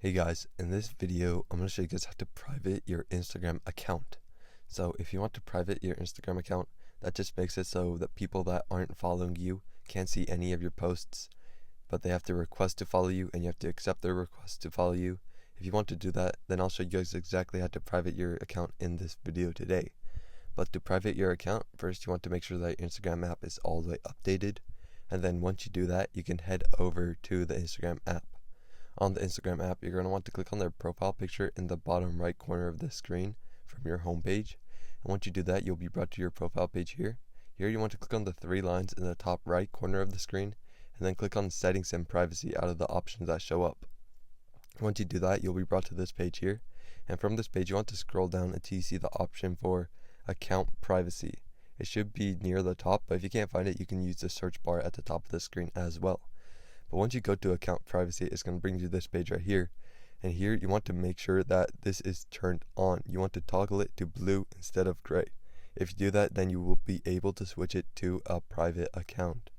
Hey guys, in this video, I'm going to show you guys how to private your Instagram account. So if you want to private your Instagram account, that just makes it so that people that aren't following you can't see any of your posts, but they have to request to follow you and you have to accept their request to follow you. If you want to do that, then I'll show you guys exactly how to private your account in this video today. But to private your account, first you want to make sure that your Instagram app is all the way updated, and then once you do that, you can head over to the Instagram app. On the Instagram app, you're going to want to click on their profile picture in the bottom right corner of the screen from your home page. And once you do that, you'll be brought to your profile page here. Here you want to click on the three lines in the top right corner of the screen, and then click on Settings and Privacy out of the options that show up. Once you do that, you'll be brought to this page here. And from this page, you want to scroll down until you see the option for Account Privacy. It should be near the top, but if you can't find it, you can use the search bar at the top of the screen as well. But once you go to account privacy, it's going to bring you to this page right here. And here you want to make sure that this is turned on. You want to toggle it to blue instead of gray. If you do that, then you will be able to switch it to a private account.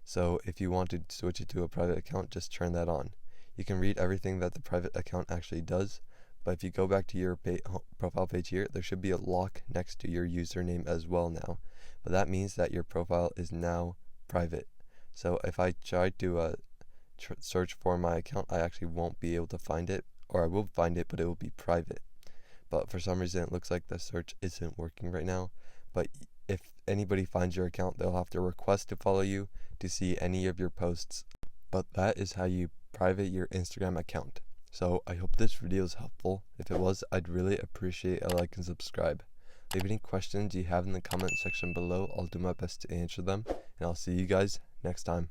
So if you want to switch it to a private account, just turn that on. You can read everything that the private account actually does. But if you go back to your profile page here, there should be a lock next to your username as well now. But that means that your profile is now private. So if I try to search for my account, I actually won't be able to find it, or I will find it, but it will be private. But for some reason, it looks like the search isn't working right now. But if anybody finds your account, they'll have to request to follow you to see any of your posts. But that is how you private your Instagram account. So I hope this video is helpful. If it was, I'd really appreciate a like and subscribe. Leave any questions you have in the comment section below. I'll do my best to answer them, and I'll see you guys next time.